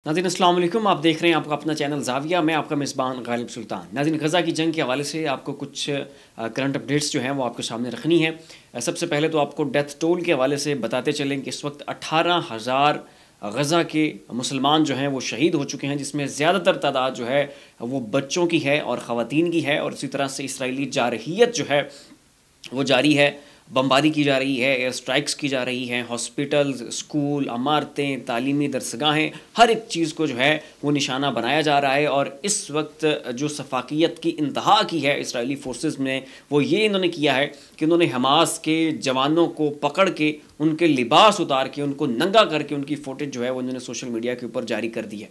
नाज़रीन अस्सलाम वालेकुम, आप देख रहे हैं आपका अपना चैनल ज़ाविया। मैं आपका मेज़बान गालिब सुल्तान। नाज़रीन, गज़ा की जंग के हवाले से आपको कुछ करंट अपडेट्स जो हैं वो आपके सामने रखनी है। सबसे पहले तो आपको डेथ टोल के हवाले से बताते चलें कि इस वक्त 18,000 गज़ा के मुसलमान जो हैं वो शहीद हो चुके हैं, जिसमें ज़्यादातर तादाद जो है वो बच्चों की है और ख़वातीन की है। और इसी तरह से इसराइली जारहियत जो है वो जारी है, बमबारी की जा रही है, एयर स्ट्राइक्स की जा रही हैं, हॉस्पिटल्स, स्कूल, इमारतें, तालीमी दरसगाहें, हर एक चीज़ को जो है वो निशाना बनाया जा रहा है। और इस वक्त जो सफाकियत की इंतहा की है इसराइली फोर्सेस में, वो ये इन्होंने किया है कि उन्होंने हमास के जवानों को पकड़ के उनके लिबास उतार के उनको नंगा करके उनकी फ़ोटेज जो है वो उन्होंने सोशल मीडिया के ऊपर जारी कर दी है।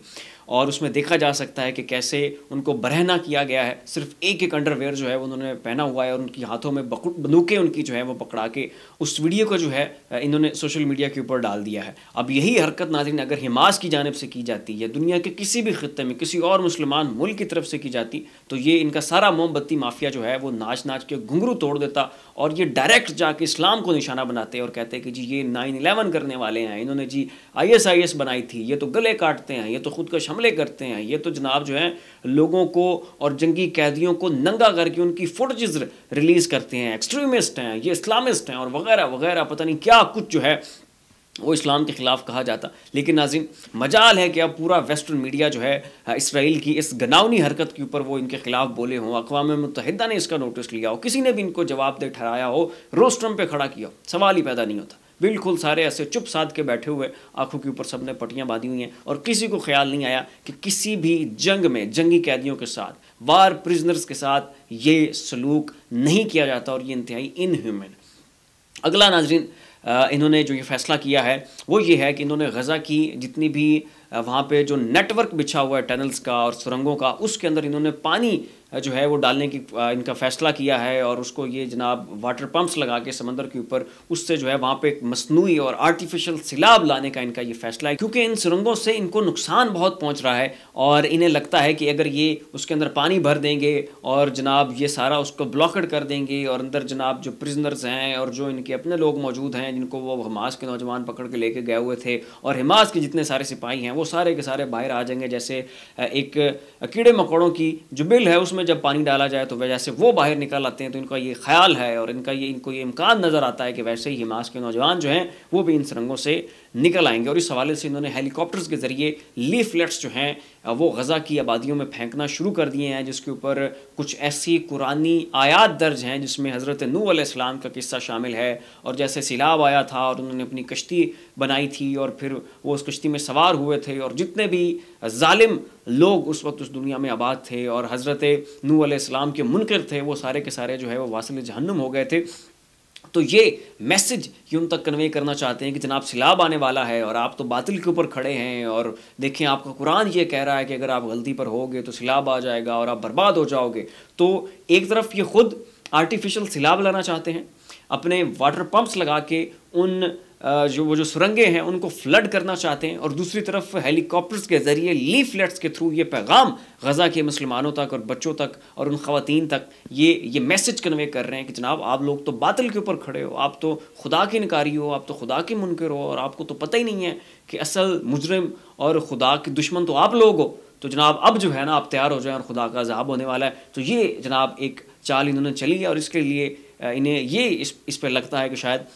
और उसमें देखा जा सकता है कि कैसे उनको बरहना किया गया है। सिर्फ एक अंडरवेयर जो है वो उन्होंने पहना हुआ है और उनकी हाथों में बंदूकें उनकी जो है वो पकड़ा के उस वीडियो को जो है इन्होंने सोशल मीडिया के ऊपर डाल दिया है। अब यही हरकत नाज़रीन अगर हमास की जानिब से की जाती है, दुनिया के किसी भी खित्ते में किसी और मुसलमान मुल्क की तरफ से की जाती, तो ये इनका सारा मोमबत्ती माफिया जो है वो नाच नाच के घुंघरू तोड़ देता और ये डायरेक्ट जाके इस्लाम को निशाना बनाते और कहते कि जी ये 9/11 करने वाले हैं, इन्होंने जी ISIS बनाई थी, ये तो गले काटते हैं, ये तो खुदकश हमले करते हैं, ये तो जनाब जो है लोगों को और जंगी कैदियों को नंगा करके उनकी फुटेजेस रिलीज़ करते हैं, एक्सट्रीमिस्ट हैं, ये इस्लामिस्ट हैं और वगैरह वगैरह, पता नहीं क्या कुछ जो है वो इस्लाम के ख़िलाफ़ कहा जाता। लेकिन नाज़रीन, मजाल है कि अब पूरा वेस्टर्न मीडिया जो है इसराइल की इस घिनौनी हरकत के ऊपर वो इनके ख़िलाफ़ बोले हों, अक़वाम मुत्तहिदा ने इसका नोटिस लिया हो, किसी ने भी इनको जवाबदेह ठहराया हो, रोस्ट्रम पे खड़ा किया हो, सवाल ही पैदा नहीं होता। बिल्कुल सारे ऐसे चुप साध के बैठे हुए, आंखों के ऊपर सबने पट्टियाँ बांधी हुई हैं और किसी को ख्याल नहीं आया कि किसी भी जंग में जंगी कैदियों के साथ, वार प्रिजनर्स के साथ ये सलूक नहीं किया जाता और ये इंतहाई इनह्यूमन। अगला नाज़रीन, इन्होंने जो ये फ़ैसला किया है वो ये है कि इन्होंने गज़ा की जितनी भी वहाँ पे जो नेटवर्क बिछा हुआ है टनल्स का और सुरंगों का, उसके अंदर इन्होंने पानी जो है वो डालने की इनका फ़ैसला किया है। और उसको ये जनाब वाटर पंप्स लगा के समंदर के ऊपर उससे जो है वहाँ पे एक मसनूई और आर्टिफिशियल सिलाब लाने का इनका ये फ़ैसला है, क्योंकि इन सुरंगों से इनको नुकसान बहुत पहुँच रहा है और इन्हें लगता है कि अगर ये उसके अंदर पानी भर देंगे और जनाब ये सारा उसको ब्लॉकेड कर देंगे और अंदर जनाब जो प्रिजनर्स हैं और जो इनके अपने लोग मौजूद हैं जिनको वो हमास के नौजवान पकड़ के लेके गए हुए थे और हमास के जितने सारे सिपाही हैं वो सारे के सारे बाहर आ जाएंगे। जैसे एक कीड़े मकोड़ों की जो बिल है उसमें जब पानी डाला जाए तो वैसे वो बाहर निकल आते हैं, तो इनका ये ख्याल है और इनको ये इम्कान नज़र आता है कि वैसे ही हमास के नौजवान जो हैं वो भी इन सुरंगों से निकल आएंगे। और इस हवाले से इन्होंने हेलीकॉप्टर्स के ज़रिए लीफलेट्स जो हैं वो गज़ा की आबादियों में फेंकना शुरू कर दिए हैं, जिसके ऊपर कुछ ऐसी कुरानी आयात दर्ज हैं जिसमें हज़रत नूह अलैहिस्सलाम का किस्सा शामिल है और जैसे सैलाब आया था और उन्होंने अपनी कश्ती बनाई थी और फिर वो उस कश्ती में सवार हुए थे और जितने भी जालिम लोग उस वक्त उस दुनिया में आबाद थे और हज़रत नूह अलैहिस्सलाम के मुनकर थे वो सारे के सारे जो है वो वासिल जहन्नुम हो गए थे। तो ये मैसेज ये उन तक कन्वे करना चाहते हैं कि जनाब सैलाब आने वाला है और आप तो बातिल के ऊपर खड़े हैं और देखें आपका कुरान ये कह रहा है कि अगर आप गलती पर होगे तो सैलाब आ जाएगा और आप बर्बाद हो जाओगे। तो एक तरफ ये खुद आर्टिफिशियल सैलाब लाना चाहते हैं, अपने वाटर पंप्स लगा के उन जो सुरंगें हैं उनको फ्लड करना चाहते हैं, और दूसरी तरफ हेलीकॉप्टर्स के ज़रिए लीफलेट्स के थ्रू ये पैगाम गज़ा के मुसलमानों तक और बच्चों तक और उन ख़वातीन तक ये मैसेज कन्वे कर रहे हैं कि जनाब आप लोग तो बातिल के ऊपर खड़े हो, आप तो खुदा के इनकारी हो, आप तो खुदा के मुनकर हो और आपको तो पता ही नहीं है कि असल मुजरिम और खुदा के दुश्मन तो आप लोग हो। तो जनाब अब जो है ना आप तैयार हो जाएं और खुदा का अज़ाब होने वाला है। तो ये जनाब एक चाल इन्होंने चली है और इसके लिए इन्हें ये इस पर लगता है कि शायद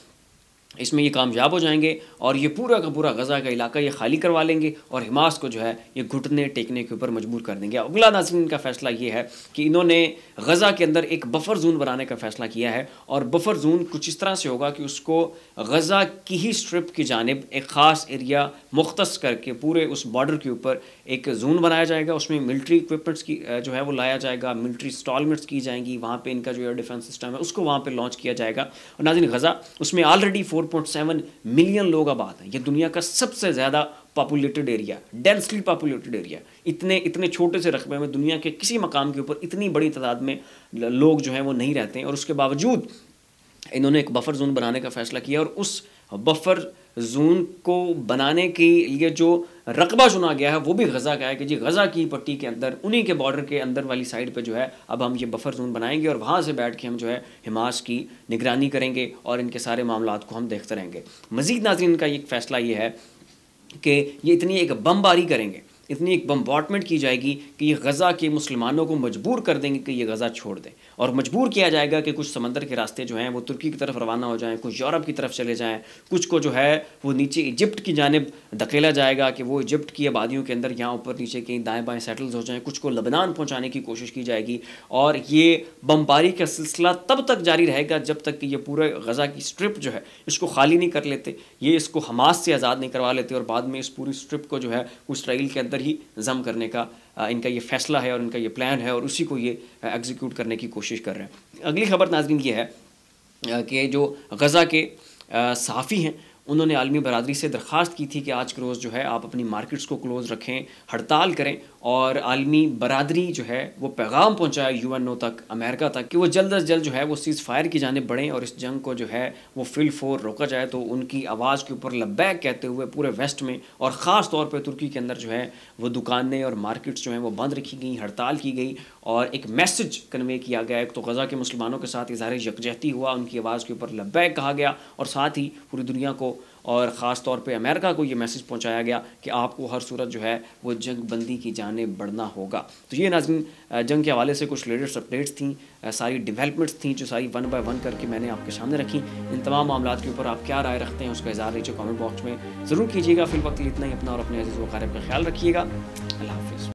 इसमें ये कामयाब हो जाएंगे और ये पूरा का पूरा गज़ा का इलाका ये खाली करवा लेंगे और हमास को जो है ये घुटने टेकने के ऊपर मजबूर कर देंगे। अगला नाज़रीन का फ़ैसला ये है कि इन्होंने गज़ा के अंदर एक बफ़र जोन बनाने का फ़ैसला किया है और बफ़र जोन कुछ इस तरह से होगा कि उसको गज़ा की ही स्ट्रिप की जानिब एक ख़ास एरिया मुख्तस करके पूरे उस बॉर्डर के ऊपर एक जोन बनाया जाएगा। उसमें मिलिट्री इक्विपमेंट्स की जो है वो लाया जाएगा, मिलिट्री इंस्टॉलमेंट्स की जाएंगी, वहाँ पर इनका जो एयर डिफेंस सिस्टम है उसको वहाँ पर लॉन्च किया जाएगा। और नाज़रीन, गज़ा उसमें ऑलरेडी 4.7 मिलियन लोग आबाद हैं। ये दुनिया का सबसे ज़्यादा populated area, densely populated area. इतने छोटे से रकबे में दुनिया के किसी मकाम के ऊपर इतनी बड़ी तादाद में लोग जो हैं वो नहीं रहते हैं और उसके बावजूद इन्होंने एक बफ़र जोन बनाने का फ़ैसला किया और उस बफ़र जोन को बनाने के लिए जो रकबा चुना गया है वो भी गज़ा का है कि जी गज़ा की पट्टी के अंदर उन्हीं के बॉर्डर के अंदर वाली साइड पे जो है अब हम ये बफ़र जोन बनाएंगे और वहाँ से बैठ के हम जो है हमास की निगरानी करेंगे और इनके सारे मामलात को हम देखते रहेंगे। मज़ीद नाज़रीन का एक फ़ैसला ये है कि ये इतनी एक बमबारी करेंगे, इतनी एक बम्बार्टमेंट की जाएगी कि ये गज़ा के मुसलमानों को मजबूर कर देंगे कि ये गज़ा छोड़ दें, और मजबूर किया जाएगा कि कुछ समंदर के रास्ते जो हैं वो तुर्की की तरफ रवाना हो जाएं, कुछ यूरोप की तरफ चले जाएं, कुछ को जो है वो नीचे इजिप्ट की जानिब धकेला जाएगा कि वो इजिप्ट की आबादियों के अंदर यहाँ ऊपर नीचे कहीं दाएँ बाएँ सेटल्स हो जाएँ, कुछ को लबनान पहुँचाने की कोशिश की जाएगी। और ये बमबारी का सिलसिला तब तक जारी रहेगा जब तक कि ये पूरे गज़ा की स्ट्रिप जो है इसको खाली नहीं कर लेते, ये इसको हमास से आज़ाद नहीं करवा लेते, और बाद में इस पूरी स्ट्रिप को जो है वो इसराइल के अंदर ही जम करने का इनका ये फ़ैसला है और इनका ये प्लान है, और उसी को ये एग्जीक्यूट करने की कोशिश कर रहे हैं। अगली खबर नाज़रीन ये है कि जो गज़ा के सहाफ़ी हैं उन्होंने आलमी बरादरी से दरख्वास्त की थी कि आज के रोज़ जो है आप अपनी मार्केट्स को क्लोज़ रखें, हड़ताल करें, और आलमी बरादरी जो है वो पैगाम पहुँचाए UNO तक, अमेरिका तक, कि वो जल्द अज जल्द जो है वो सीज़ फायर की जानिब बढ़ें और इस जंग को जो है वो फिल फोर रोका जाए। तो उनकी आवाज़ के ऊपर लब्बैक कहते हुए पूरे वेस्ट में और ख़ास तौर पर तुर्की के अंदर जो है वो दुकानें और मार्केट्स जो हैं वो बंद रखी गई, हड़ताल की गई, और एक मैसेज कन्वे किया गया। एक तो गज़ा के मुसलमानों के साथ इज़हार यकजहती हुआ, उनकी आवाज़ के ऊपर लब्बैक कहा गया, और साथ ही पूरी दुनिया को और ख़ास तौर पे अमेरिका को ये मैसेज पहुंचाया गया कि आपको हर सूरत जो है वो जंग बंदी की जानिब बढ़ना होगा। तो ये नाज़रीन जंग के हवाले से कुछ लेटेस्ट अपडेट्स थी, सारी डेवलपमेंट्स थी जो सारी वन बाय वन करके मैंने आपके सामने रखी। इन तमाम मामलों के ऊपर आप क्या राय रखते हैं उसका इज़हार नीचे कमेंट बॉक्स में ज़रूर कीजिएगा। फिल वक्त इतना ही, अपना और अपने अज़ीज़ व अक़ारिब का ख्याल रखिएगा। अल्लाह हाफ़िज़।